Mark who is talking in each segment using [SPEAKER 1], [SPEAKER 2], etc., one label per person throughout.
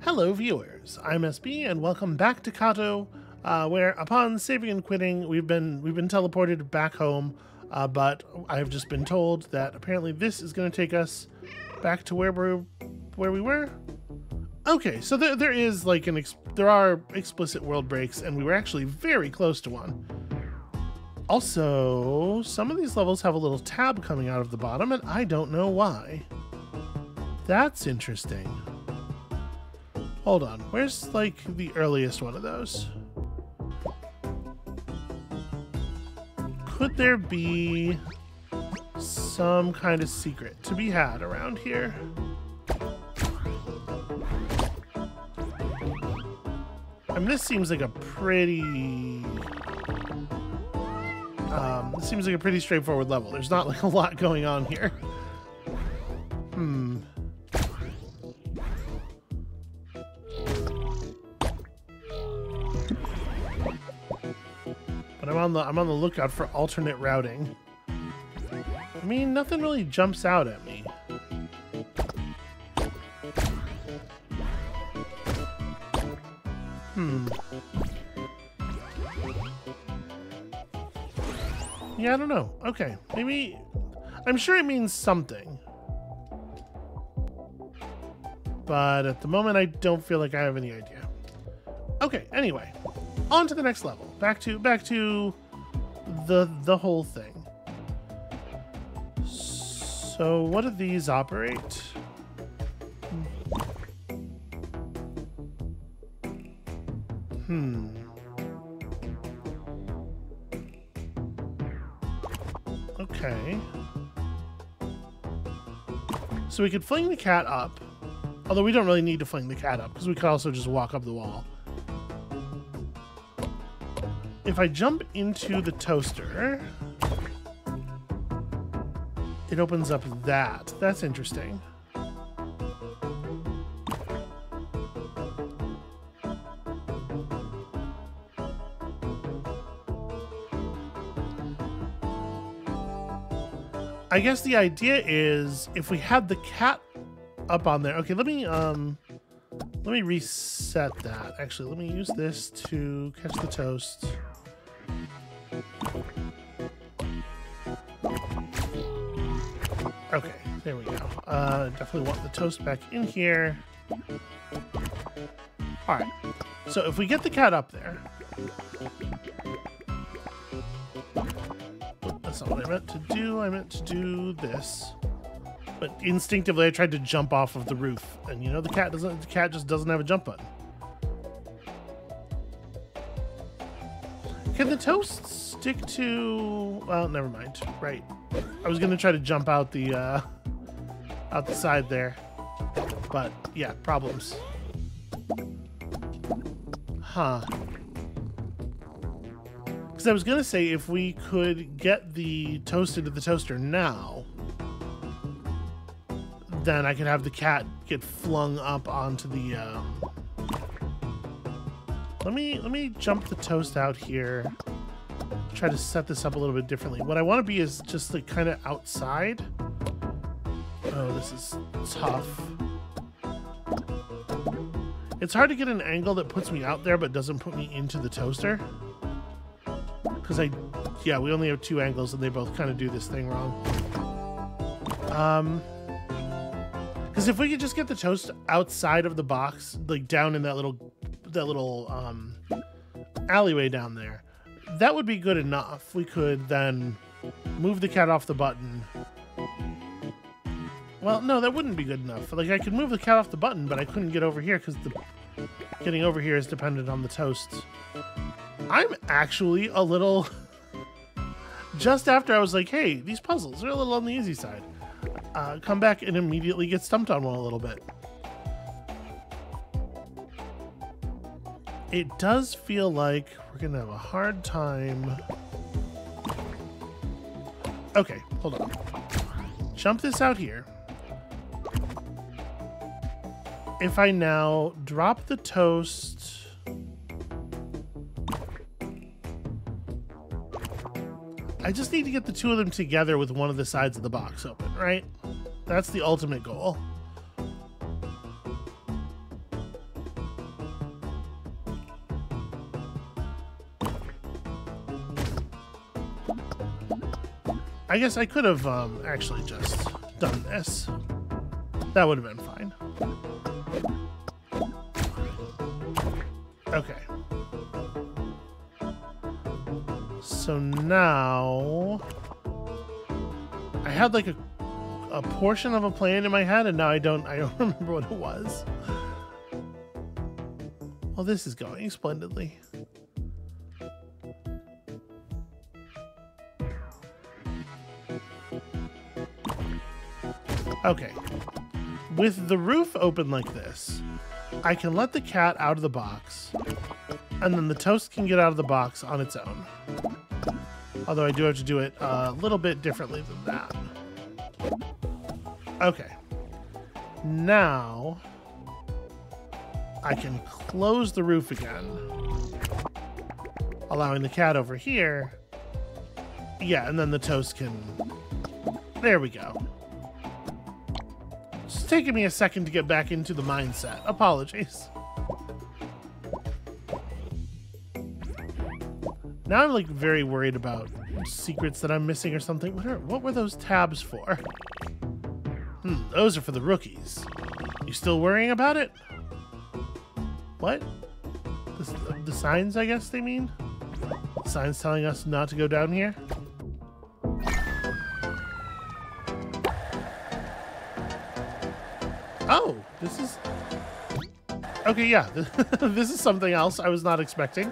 [SPEAKER 1] Hello viewers, I'm SB and welcome back to Cato, where upon saving and quitting we've been teleported back home, but I've just been told that apparently this is going to take us back to where we were. Okay, so there is like there are explicit world breaks, and we were actually very close to one. Also, some of these levels have a little tab coming out of the bottom, and I don't know why. That's interesting. Hold on, where's like the earliest one of those? Could there be some kind of secret to be had around here? I mean, this seems like a pretty... this seems like a pretty straightforward level. There's not like a lot going on here. But I'm on the lookout for alternate routing. I mean, nothing really jumps out at me. Yeah, I don't know. Okay, maybe... I'm sure it means something. But at the moment, I don't feel like I have any idea. Okay, anyway. On to the next level. Back to the whole thing. So what do these operate? Okay. So we could fling the cat up. Although we don't really need to fling the cat up, because we could also just walk up the wall. If I jump into the toaster, it opens up that. That's interesting. I guess the idea is if we had the cat up on there. Okay, let me reset that. Actually, let me use this to catch the toast. Okay, there we go. Definitely want the toast back in here. Alright, so if we get the cat up there... That's not what I meant to do. I meant to do this. But instinctively, I tried to jump off of the roof. And you know, the cat just doesn't have a jump button. Can the toast stick to... Well, never mind. Right. I was going to try to jump out the side there. But, yeah, problems. Huh. Because I was going to say, if we could get the toast into the toaster now, then I could have the cat get flung up onto the... Let me jump the toast out here. Try to set this up a little bit differently. What I want to be is just like kind of outside. Oh, this is tough. It's hard to get an angle that puts me out there but doesn't put me into the toaster. Because we only have two angles and they both kind of do this thing wrong. Because if we could just get the toast outside of the box, like down in that little alleyway down there, that would be good enough. We could then move the cat off the button. Well, no, that wouldn't be good enough. Like, I could move the cat off the button, but I couldn't get over here because getting over here is dependent on the toast. I'm actually a little... Just after I was like, hey, these puzzles are a little on the easy side. Come back and immediately get stumped on one a little bit. It does feel like we're going to have a hard time. Okay, hold on. Jump this out here. If I now drop the toast... I just need to get the two of them together with one of the sides of the box open, right? That's the ultimate goal. I guess I could have actually just done this. That would have been fine. Okay. So now I had like a portion of a plan in my head, and now I don't remember what it was. Well, this is going splendidly. Okay. With the roof open like this, I can let the cat out of the box, and then the toast can get out of the box on its own. Although I do have to do it a little bit differently than that. Okay. Now I can close the roof again, allowing the cat over here. Yeah, and then the toast can... There we go. It's taking me a second to get back into the mindset. Apologies. Now I'm like very worried about secrets that I'm missing or something. What were those tabs for? Those are for the rookies. You still worrying about it? What? The signs, I guess they mean? The signs telling us not to go down here? Oh, this is... Okay, yeah. This is something else I was not expecting.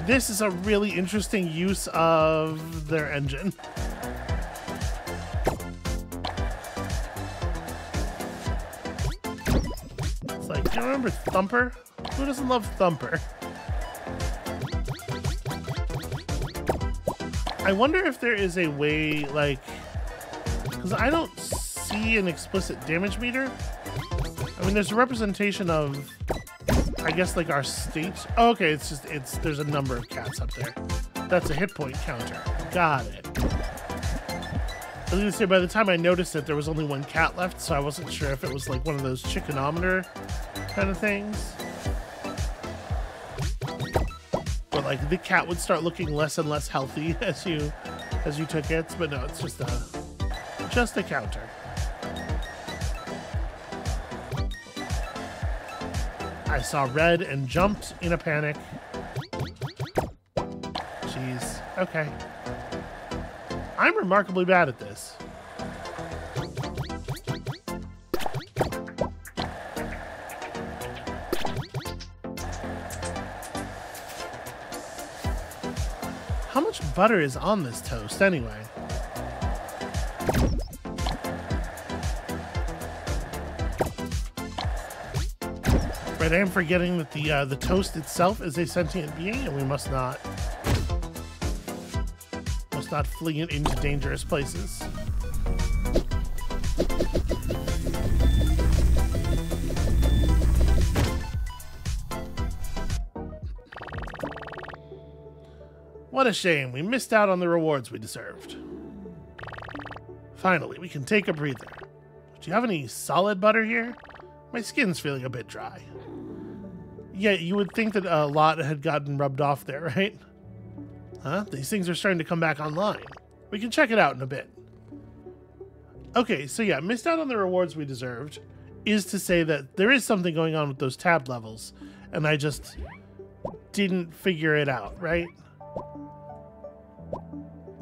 [SPEAKER 1] This is a really interesting use of their engine. It's like, do you remember Thumper? Who doesn't love Thumper? I wonder if there is a way, like, because I don't see an explicit damage meter. I mean, there's a representation of, I guess, like our state. Oh, okay, there's a number of cats up there. That's a hit point counter. Got it. I was gonna say, by the time I noticed it, there was only one cat left, so I wasn't sure if it was like one of those chickenometer kind of things. But like the cat would start looking less and less healthy as you took hits, but no, it's just a counter. I saw red and jumped in a panic. Jeez. Okay. I'm remarkably bad at this. How much butter is on this toast anyway? Right, I am forgetting that the toast itself is a sentient being, and we must not fling it into dangerous places. What a shame, we missed out on the rewards we deserved. Finally, we can take a breather. Do you have any solid butter here? My skin's feeling a bit dry. Yeah, you would think that a lot had gotten rubbed off there, right? Huh? These things are starting to come back online. We can check it out in a bit. Okay, so yeah, missed out on the rewards we deserved is to say that there is something going on with those tab levels, and I just didn't figure it out, right?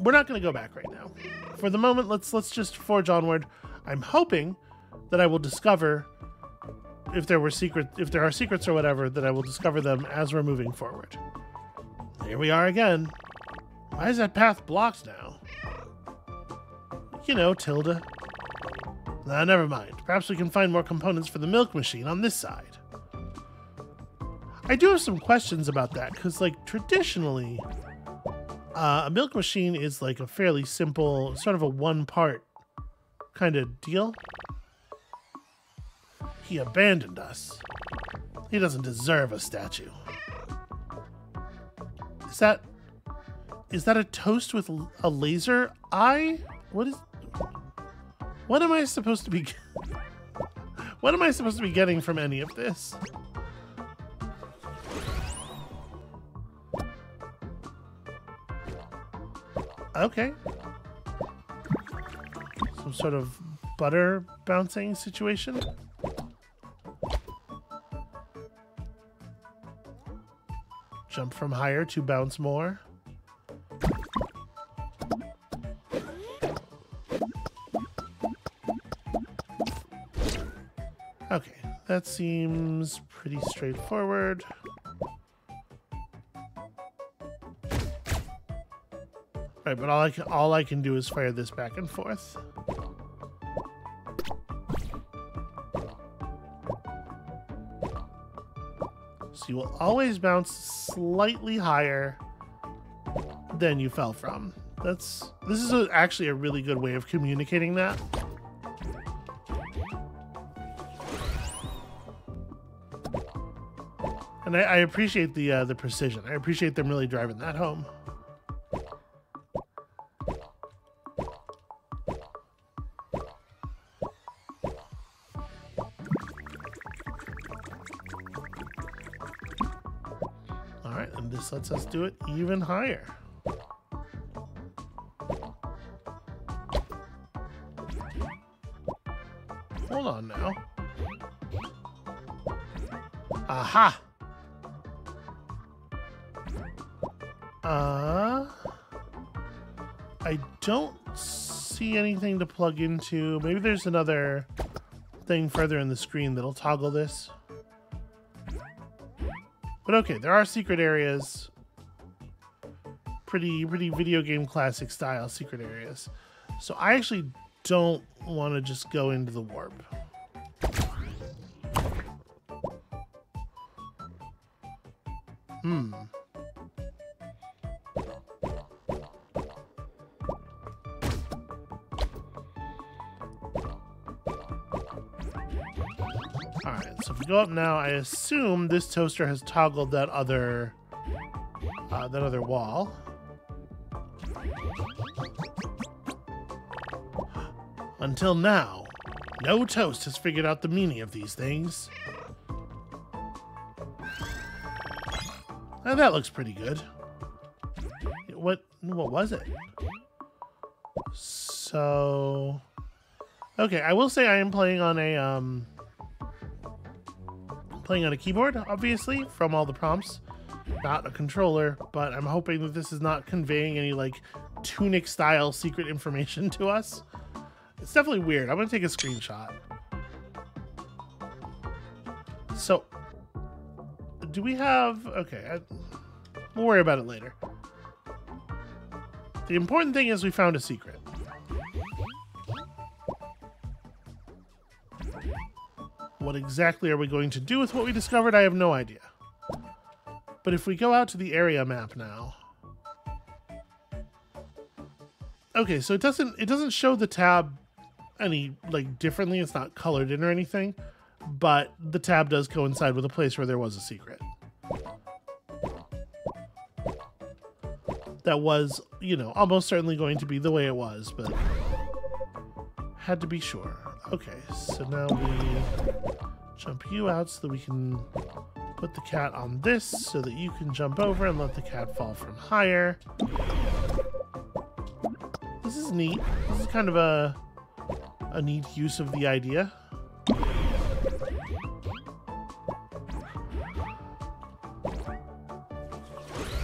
[SPEAKER 1] We're not going to go back right now. For the moment, let's just forge onward. I'm hoping that I will discover if there are secrets or whatever, that I will discover them as we're moving forward. Here we are again. Why is that path blocked now? You know, Tilda. Nah, never mind. Perhaps we can find more components for the milk machine on this side. I do have some questions about that, because, like, traditionally, a milk machine is, like, a fairly simple, sort of a one-part kind of deal. He abandoned us. He doesn't deserve a statue. Is that a toast with a laser eye? What is... What am I supposed to be... What am I supposed to be getting from any of this? Okay. Some sort of butter bouncing situation. Jump from higher to bounce more. Okay, that seems pretty straightforward. Right, but all I can do is fire this back and forth. So you will always bounce slightly higher than you fell from. This is actually a really good way of communicating that. And I appreciate the precision. I appreciate them really driving that home. All right, and this lets us do it even higher. Hold on now. Aha! I don't see anything to plug into. Maybe there's another thing further in the screen that'll toggle this. But okay, there are secret areas. Pretty video game classic style secret areas. So I actually don't want to just go into the warp. Alright, so if we go up now, I assume this toaster has toggled that other wall. Until now, no toast has figured out the meaning of these things. Now that looks pretty good. What was it? So, okay, I will say I am playing on a keyboard, obviously, from all the prompts, not a controller, but I'm hoping that this is not conveying any like Tunic style secret information to us. It's definitely weird. I'm gonna take a screenshot. So, do we have... Okay, we'll worry about it later. The important thing is we found a secret. What exactly are we going to do with what we discovered? I have no idea. But if we go out to the area map now... Okay, so it doesn't show the tab any like differently. It's not colored in or anything, but the tab does coincide with a place where there was a secret. That was, you know, almost certainly going to be the way it was, but had to be sure. Okay, so now we jump you out so that we can put the cat on this so that you can jump over and let the cat fall from higher. This is neat. This is kind of a neat use of the idea.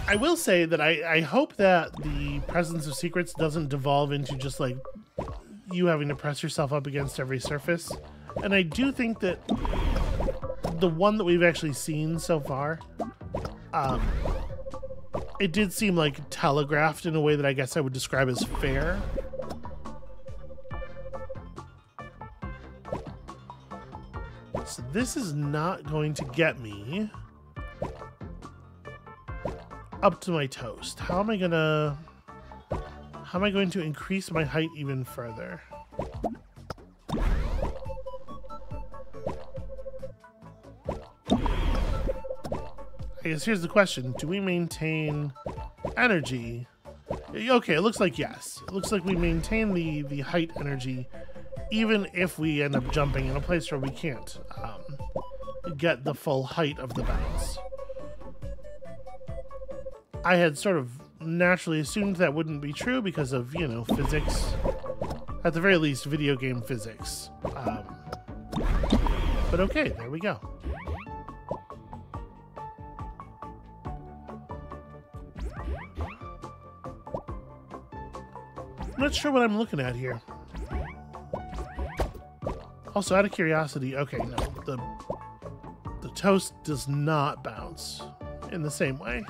[SPEAKER 1] I will say that I hope that the presence of secrets doesn't devolve into just like you having to press yourself up against every surface. And I do think that the one that we've actually seen so far, it did seem like telegraphed in a way that I guess I would describe as fair. So this is not going to get me up to my toast. How am I going to increase my height even further? I guess here's the question. Do we maintain energy? Okay, it looks like yes. It looks like we maintain the height energy even if we end up jumping in a place where we can't get the full height of the bounce. I had sort of naturally assumed that wouldn't be true because of, you know, physics. At the very least, video game physics. But okay, there we go. I'm not sure what I'm looking at here. Also, out of curiosity, okay, no, the toast does not bounce in the same way.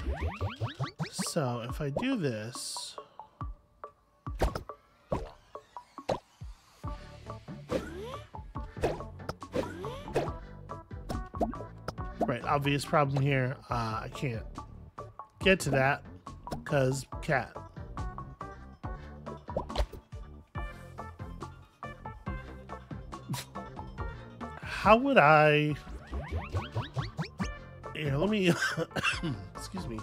[SPEAKER 1] So if I do this, right, obvious problem here. I can't get to that because cat. How would I... Here, let me... Excuse me.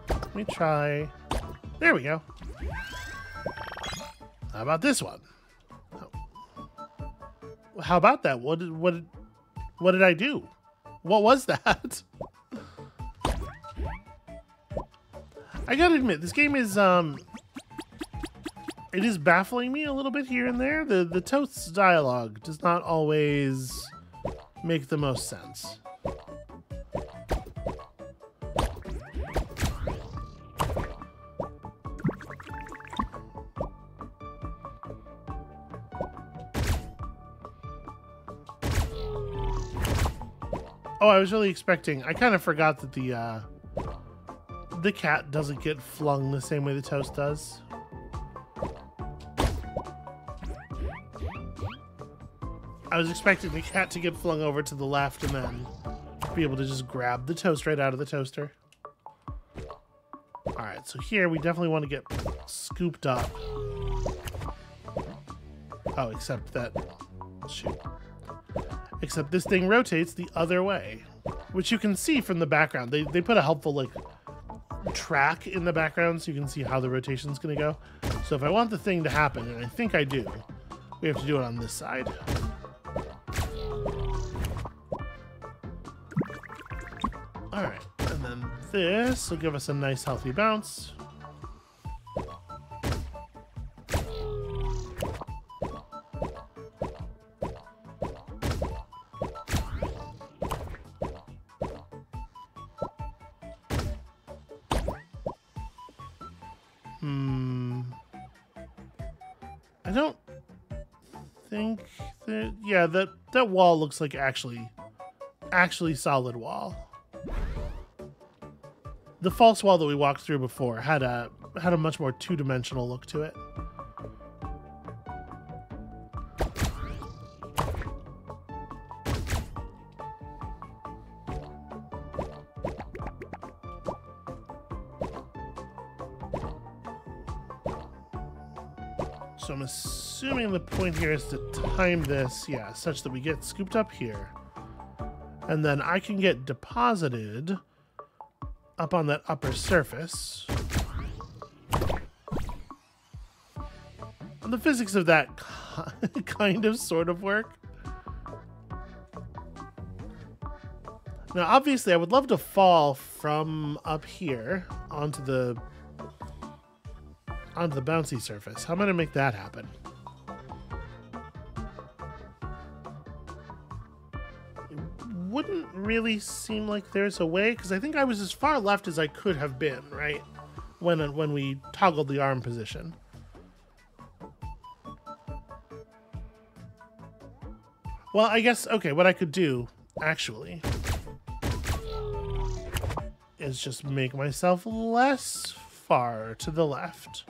[SPEAKER 1] Let me try... There we go. How about this one? How about that? What did I do? What was that? I gotta admit, this game is it is baffling me a little bit here and there. The Toast's dialogue does not always make the most sense. Oh, I was really expecting... I kind of forgot that the cat doesn't get flung the same way the Toast does. I was expecting the cat to get flung over to the left and then be able to just grab the Toast right out of the toaster. Alright, so here we definitely want to get scooped up. Oh, except that... Shoot. Except this thing rotates the other way, which you can see from the background. They put a helpful, like, track in the background so you can see how the rotation's going to go. So if I want the thing to happen, and I think I do, we have to do it on this side. Alright, and then this will give us a nice healthy bounce. I don't think that... Yeah, that wall looks like actually solid wall. The false wall that we walked through before had a much more two-dimensional look to it. So I'm assuming the point here is to time this, yeah, such that we get scooped up here. And then I can get deposited up on that upper surface. And the physics of that kind of sort of work. Now, obviously, I would love to fall from up here onto the bouncy surface. How am I gonna make that happen? It wouldn't really seem like there's a way, because I think I was as far left as I could have been, right? When we toggled the arm position. Well, I guess, okay, what I could do, actually, is just make myself less far to the left.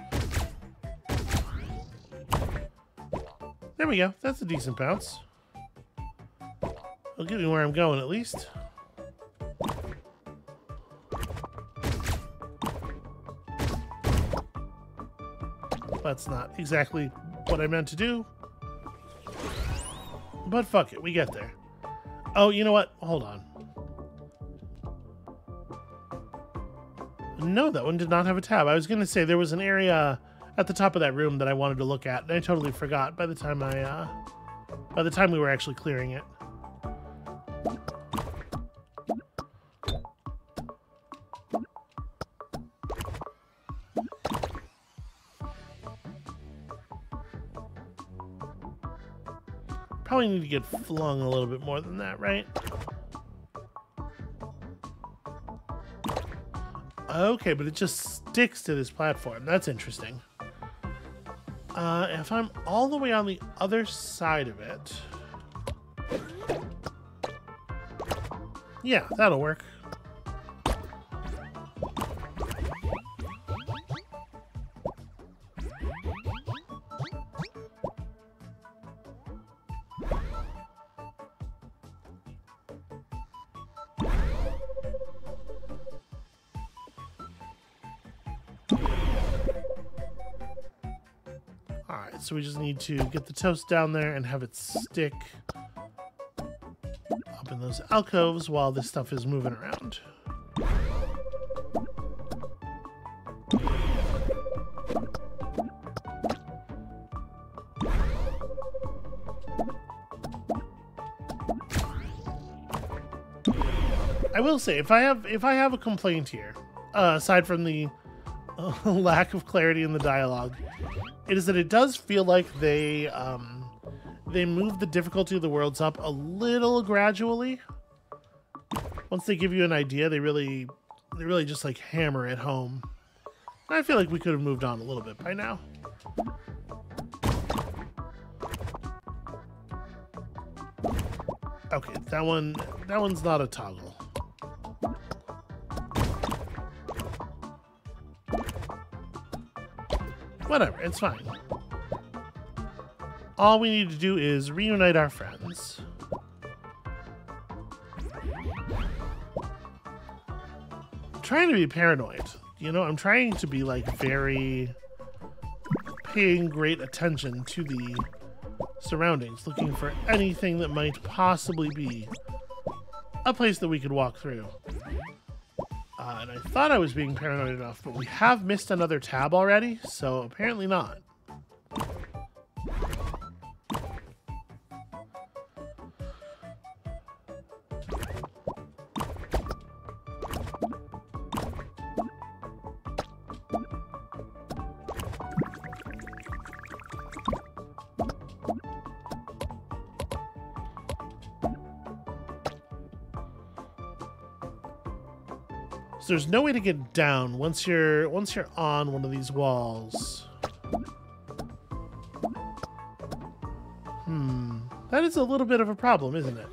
[SPEAKER 1] There we go. That's a decent bounce. It'll get me where I'm going, at least. That's not exactly what I meant to do. But fuck it, we get there. Oh, you know what? Hold on. No, that one did not have a tab. I was going to say there was an area at the top of that room that I wanted to look at, and I totally forgot by the time we were actually clearing it. Probably need to get flung a little bit more than that, right? Okay, but it just sticks to this platform. That's interesting. If I'm all the way on the other side of it... Yeah, that'll work. Alright, so we just need to get the toast down there and have it stick up in those alcoves while this stuff is moving around. I will say, if I have a complaint here, aside from the lack of clarity in the dialogue, it is that it does feel like they move the difficulty of the worlds up a little gradually. Once they give you an idea, they really just like hammer it home. And I feel like we could have moved on a little bit by now. Okay, that one's not a toggle. Whatever, it's fine. All we need to do is reunite our friends. I'm trying to be paranoid. You know, I'm trying to be like very paying great attention to the surroundings, looking for anything that might possibly be a place that we could walk through. And I thought I was being paranoid enough, but we have missed another tab already, so apparently not. So there's no way to get down once you're on one of these walls. That is a little bit of a problem, isn't it?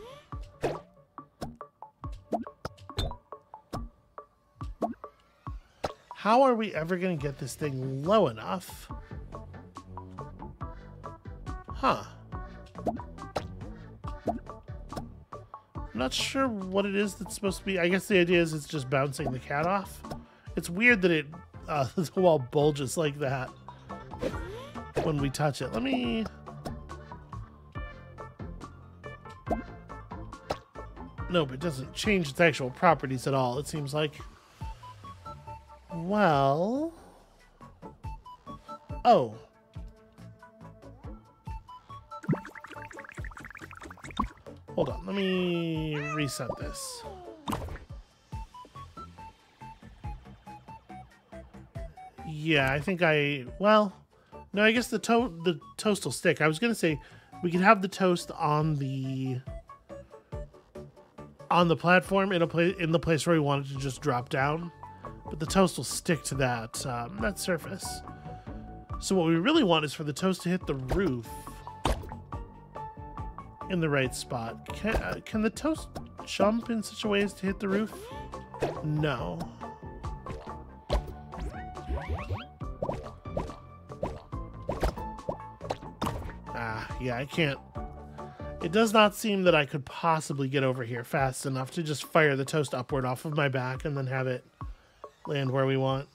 [SPEAKER 1] How are we ever going to get this thing low enough? Huh. I'm not sure what it is that's supposed to be. I guess the idea is it's just bouncing the cat off. It's weird that the wall bulges like that when we touch it. Let me... Nope, it doesn't change its actual properties at all, it seems like. Well... Oh. Hold on, let me reset this. Yeah, I think well, no, I guess the toast will stick. I was gonna say we could have the toast on the platform in the place where we want it to just drop down, but the toast will stick to that surface. So what we really want is for the toast to hit the roof in the right spot. Can the toast jump in such a way as to hit the roof? No. Yeah, I can't. It does not seem that I could possibly get over here fast enough to just fire the toast upward off of my back and then have it land where we want.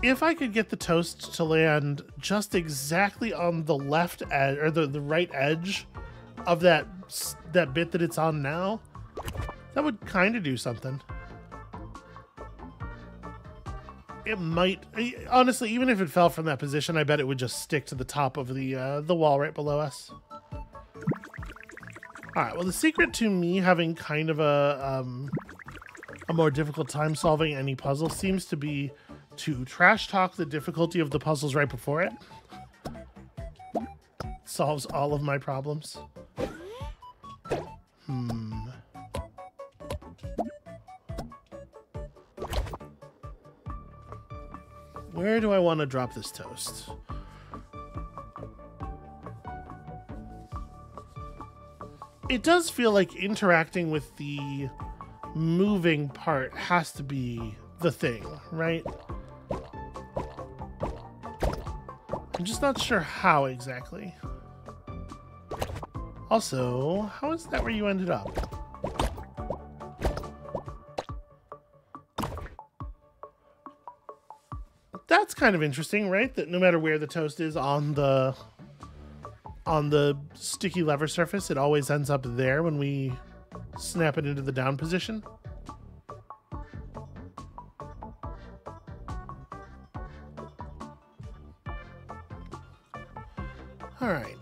[SPEAKER 1] If I could get the toast to land just exactly on the left edge, or the right edge of that bit that it's on now, that would kind of do something. It might, honestly, even if it fell from that position, I bet it would just stick to the top of the wall right below us. All right, well, the secret to me having kind of a more difficult time solving any puzzle seems to be to trash talk the difficulty of the puzzles right before it. Solves all of my problems. Where do I want to drop this toast? It does feel like interacting with the moving part has to be the thing, right? I'm just not sure how exactly. Also, how is that where you ended up? That's kind of interesting, right? That no matter where the toast is on the sticky lever surface, it always ends up there when we snap it into the down position. All right.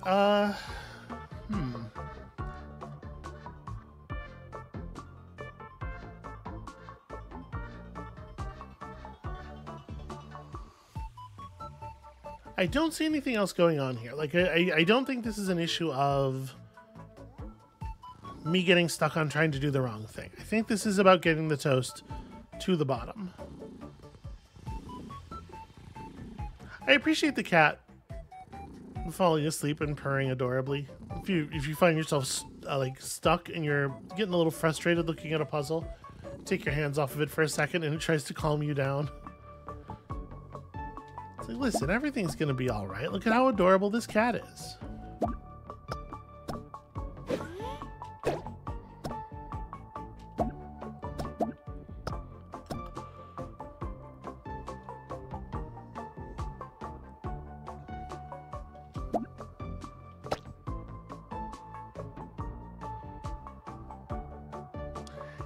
[SPEAKER 1] I don't see anything else going on here. Like, I don't think this is an issue of me getting stuck on trying to do the wrong thing. I think this is about getting the toast to the bottom. I appreciate the cat falling asleep and purring adorably. If you find yourself like stuck and you're getting a little frustrated looking at a puzzle, take your hands off of it for a second and it tries to calm you down. It's like, listen, everything's gonna be all right. Look at how adorable this cat is.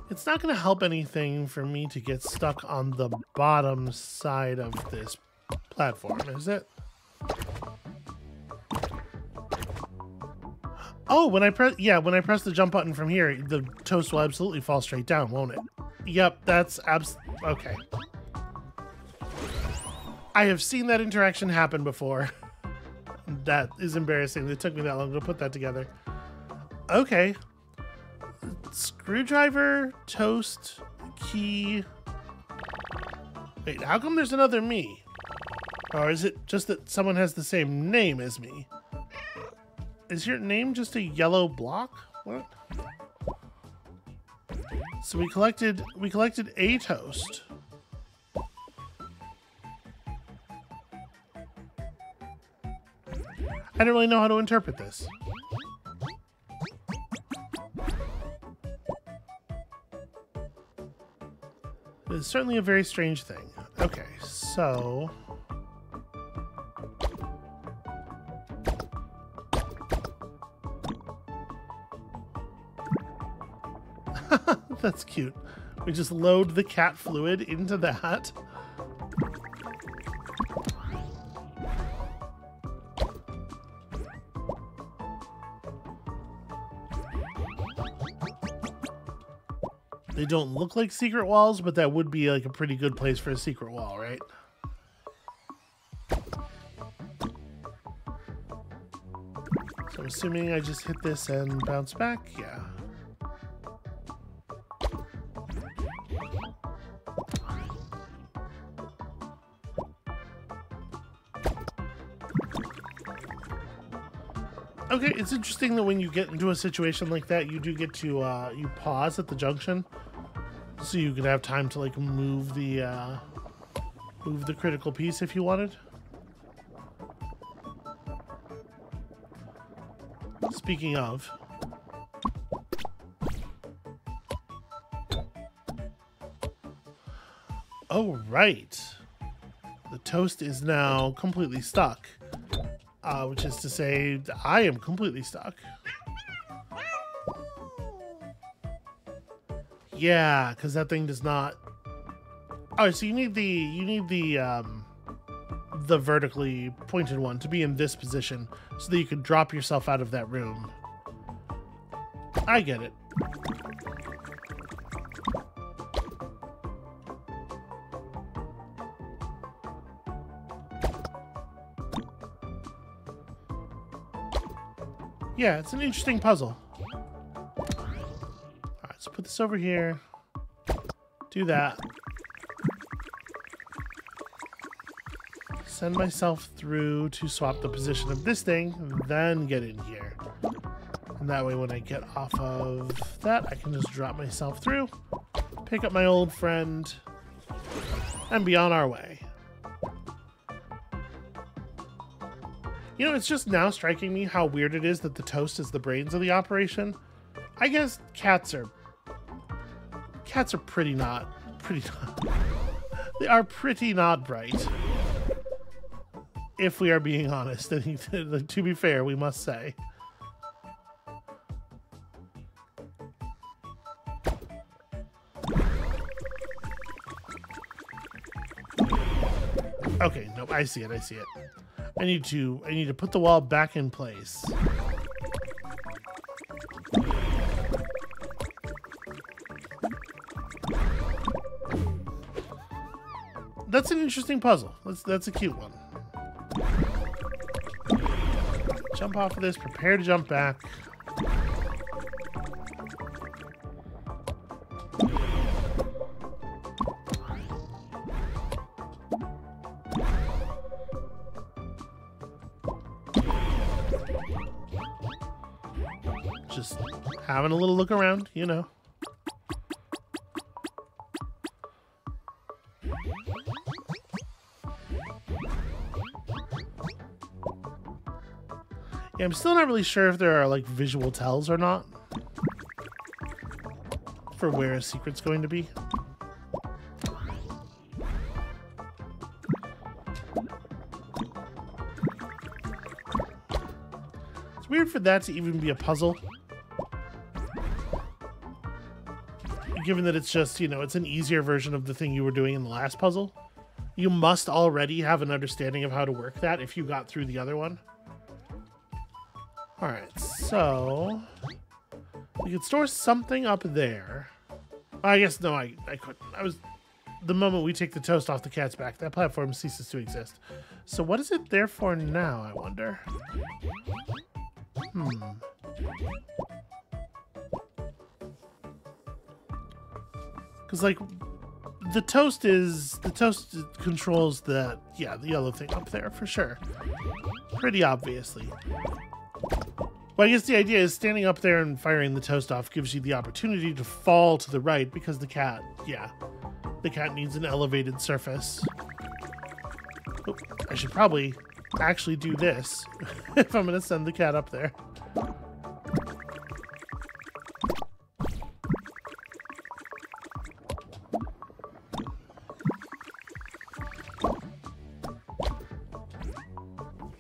[SPEAKER 1] It's not going to help anything for me to get stuck on the bottom side of this platform, is it? Oh, when I press the jump button from here, the toast will absolutely fall straight down, won't it? Yep, that's okay. I have seen that interaction happen before. That is embarrassing. It took me that long to put that together. Okay. Screwdriver, toast, key. Wait, how come there's another me? Or is it just that someone has the same name as me? Is your name just a yellow block? What? So we collected a toast. I don't really know how to interpret this. It's certainly a very strange thing. Okay, so... That's cute. We just load the cat fluid into that. They don't look like secret walls, but that would be like a pretty good place for a secret wall, right? So I'm assuming I just hit this and bounce back? Yeah. Okay, it's interesting that when you get into a situation like that, you do get to you pause at the junction, so you could have time to like move the critical piece if you wanted. Speaking of, oh right, the toast is now completely stuck. Which is to say, I am completely stuck. Yeah, because that thing does not. Oh, so you need the vertically pointed one to be in this position so that you can drop yourself out of that room. I get it. Yeah, it's an interesting puzzle. Alright, so put this over here. Do that. Send myself through to swap the position of this thing, then get in here. And that way when I get off of that, I can just drop myself through, pick up my old friend, and be on our way. You know, it's just now striking me how weird it is that the toast is the brains of the operation. I guess cats are pretty not. They are pretty not bright. If we are being honest, and to be fair, we must say. Okay, nope, I see it. I need to put the wall back in place. That's an interesting puzzle. That's a cute one. Jump off of this, prepare to jump back. Just having a little look around, you know. Yeah, I'm still not really sure if there are like visual tells or not for where a secret's going to be. It's weird for that to even be a puzzle, given that it's just, you know, it's an easier version of the thing you were doing in the last puzzle. You must already have an understanding of how to work that if you got through the other one. Alright, so we could store something up there. I guess, no, I couldn't. The moment we take the toast off the cat's back, that platform ceases to exist. So what is it there for now, I wonder? Because, like, the toast controls the yellow thing up there, for sure. Pretty obviously. Well, I guess the idea is standing up there and firing the toast off gives you the opportunity to fall to the right because the cat needs an elevated surface. Oh, I should probably actually do this if I'm going to send the cat up there.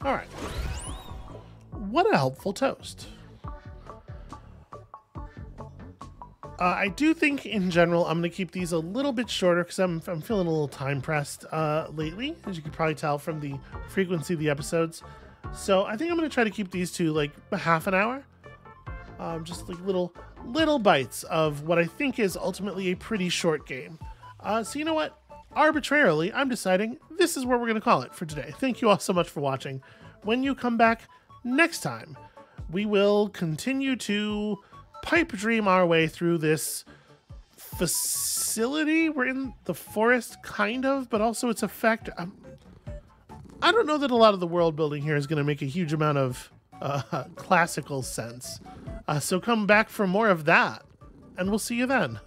[SPEAKER 1] All right. What a helpful toast. I do think, in general, I'm going to keep these a little bit shorter because I'm feeling a little time pressed lately, as you can probably tell from the frequency of the episodes. So I think I'm going to try to keep these to like half an hour. Just like little bites of what I think is ultimately a pretty short game. So you know what? Arbitrarily, I'm deciding this is what we're going to call it for today. Thank you all so much for watching. When you come back next time, we will continue to pipe dream our way through this facility. We're in the forest, kind of, but also its effect. I don't know that a lot of the world building here is going to make a huge amount of classical sense. So come back for more of that, and we'll see you then.